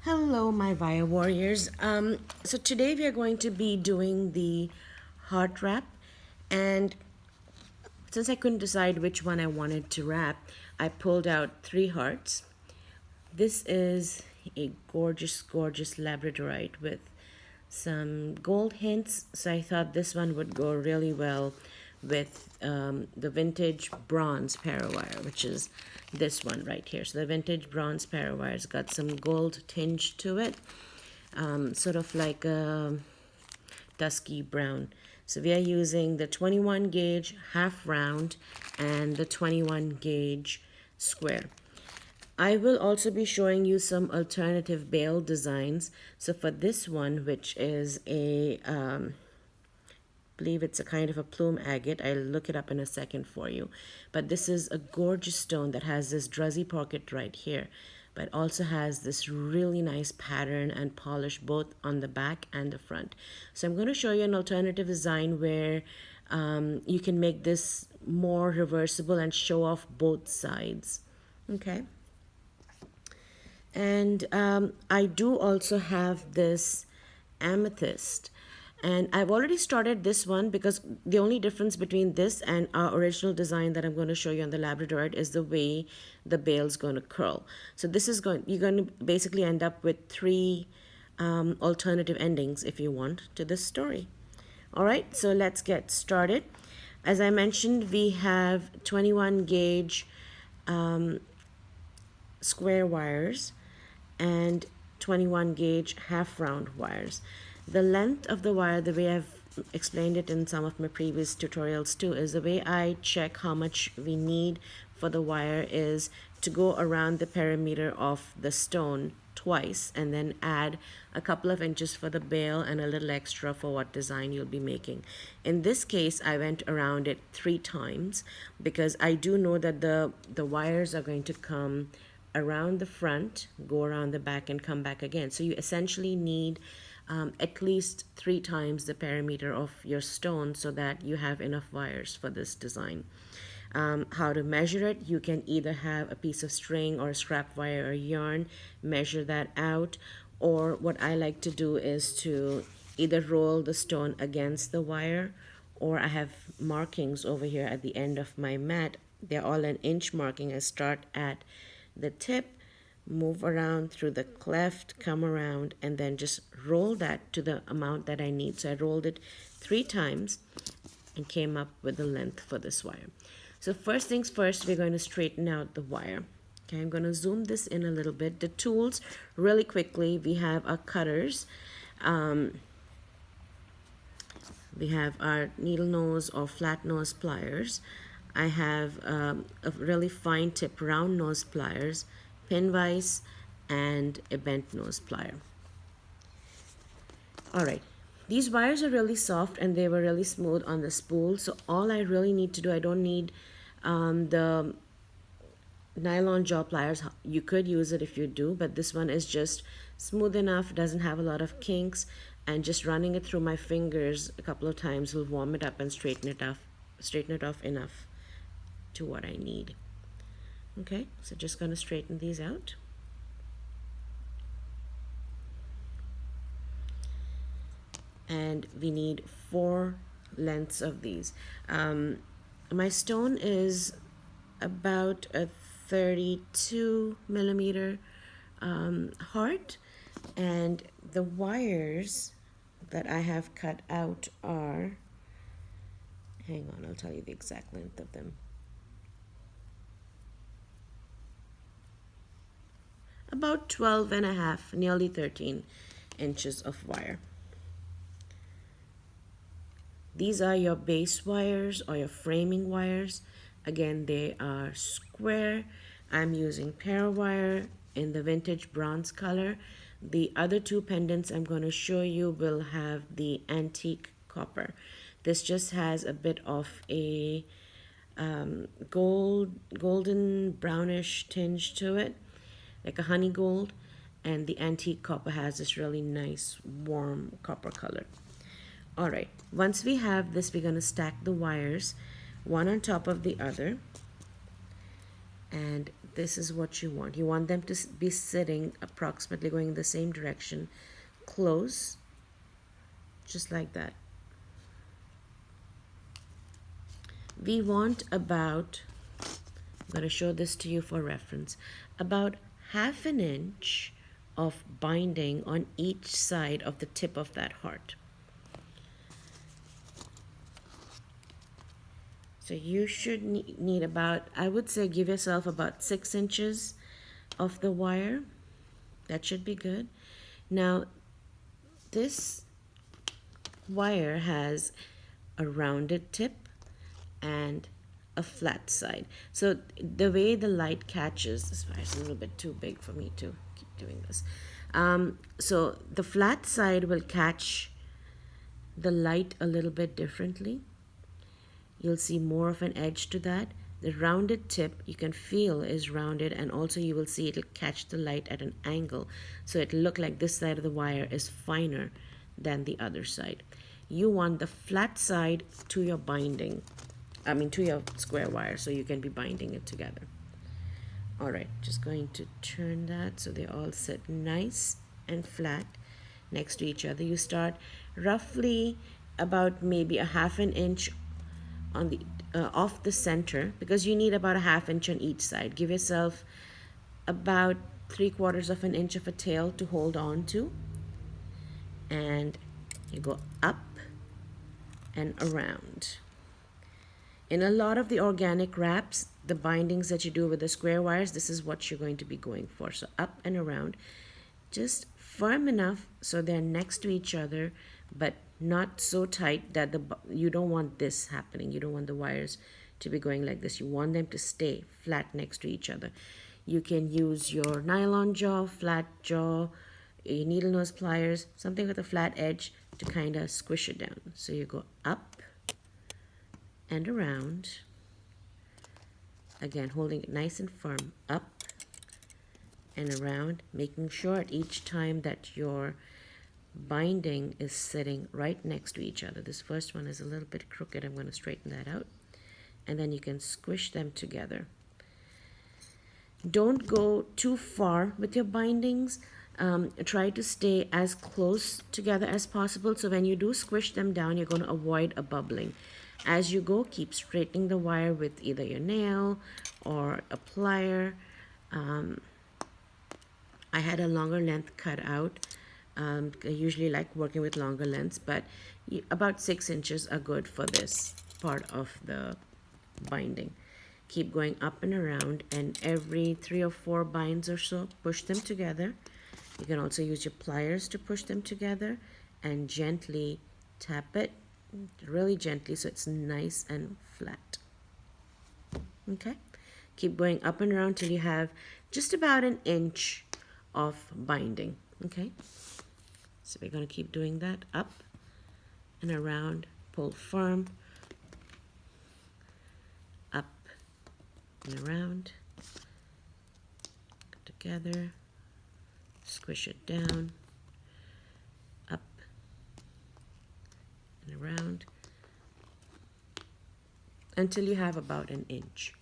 Hello, my Via Warriors. So today we are going to be doing the heart wrap, and since I couldn't decide which one I wanted to wrap, I pulled out three hearts. This is a gorgeous, gorgeous labradorite with some gold hints, so I thought this one would go really well with the vintage bronze parawire, which is this one right here. So the vintage bronze parawire's got some gold tinge to it, sort of like a dusky brown. So we are using the 21 gauge half round and the 21 gauge square. I will also be showing you some alternative bail designs. So for this one, which is believe it's a kind of a plume agate. I'll look it up in a second for you. But this is a gorgeous stone that has this druzzy pocket right here, but also has this really nice pattern and polish both on the back and the front. So I'm going to show you an alternative design where you can make this more reversible and show off both sides. Okay. And I do also have this amethyst. And I've already started this one because the only difference between this and our original design that I'm going to show you on the labradorite is the way the bail's going to curl. So this is you're going to basically end up with three alternative endings, if you want, to this story. All right, so let's get started. As I mentioned, we have 21 gauge square wires and 21 gauge half round wires. The length of the wire, the way I've explained it in some of my previous tutorials too, is the way I check how much we need for the wire is to go around the perimeter of the stone twice and then add a couple of inches for the bail and a little extra for what design you'll be making. In this case, I went around it 3 times because I do know that the wires are going to come around the front, go around the back, and come back again. So you essentially need at least 3 times the perimeter of your stone so that you have enough wires for this design. How to measure it, you can either have a piece of string or scrap wire or yarn, measure that out, or what I like to do is to either roll the stone against the wire, or I have markings over here at the end of my mat. They're all an inch marking. I start at the tip, move around through the cleft, come around, and then just roll that to the amount that I need. So I rolled it 3 times and came up with the length for this wire. So first things first, we're going to straighten out the wire. Okay, I'm going to zoom this in a little bit. The tools, really quickly, we have our cutters. We have our needle nose or flat nose pliers. I have a really fine tip round nose pliers, pin vise, and a bent nose plier. All right, these wires are really soft and they were really smooth on the spool. So all I really need to do, I don't need the nylon jaw pliers. You could use it if you do, but this one is just smooth enough, doesn't have a lot of kinks, and just running it through my fingers a couple of times will warm it up and straighten it off enough to what I need. Okay, so just going to straighten these out. And we need 4 lengths of these. My stone is about a 32 millimeter heart, and the wires that I have cut out are, hang on, I'll tell you the exact length of them. About 12 and a half, nearly 13 inches of wire. These are your base wires or your framing wires. Again, they are square. I'm using parawire in the vintage bronze color. The other 2 pendants I'm going to show you will have the antique copper. This just has a bit of a golden brownish tinge to it, like a honey gold, and the antique copper has this really nice warm copper color. All right, once we have this, we're going to stack the wires one on top of the other, and this is what you want. You want them to be sitting approximately going in the same direction, close, just like that. We want about, I'm going to show this to you for reference, about 1/2 inch of binding on each side of the tip of that heart. So you should need about, I would say, give yourself about 6 inches of the wire. That should be good. Now, this wire has a rounded tip and a flat side. So the way the light catches, this wire is a little bit too big for me to keep doing this. So the flat side will catch the light a little bit differently. You'll see more of an edge to that. The rounded tip you can feel is rounded, and also you will see it'll catch the light at an angle. So it'll look like this side of the wire is finer than the other side. You want the flat side to your binding, to your square wire, so you can be binding it together. All right, just going to turn that so they all sit nice and flat next to each other. You start roughly about maybe a 1/2 inch on the off the center, because you need about a 1/2 inch on each side. Give yourself about 3/4 of an inch of a tail to hold on to, and you go up and around. In a lot of the organic wraps, the bindings that you do with the square wires, this is what you're going to be going for. So up and around, just firm enough so they're next to each other, but not so tight that you don't want this happening. You don't want the wires to be going like this. You want them to stay flat next to each other. You can use your nylon jaw, flat jaw, your needle nose pliers, something with a flat edge to kind of squish it down. So you go up and around, again holding it nice and firm, up and around, making sure at each time that your binding is sitting right next to each other. This first one is a little bit crooked. I'm going to straighten that out, and then you can squish them together. Don't go too far with your bindings. Try to stay as close together as possible, so when you do squish them down, you're going to avoid a bubbling. As you go, keep straightening the wire with either your nail or a plier. I had a longer length cut out. I usually like working with longer lengths, but about 6 inches are good for this part of the binding. Keep going up and around, and every 3 or 4 binds or so, push them together. You can also use your pliers to push them together and gently tap it, really gently, so it's nice and flat. Okay, keep going up and around till you have just about an inch of binding. Okay, so we're going to keep doing that, up and around, pull firm, up and around, together, squish it down, up and around, until you have about an inch.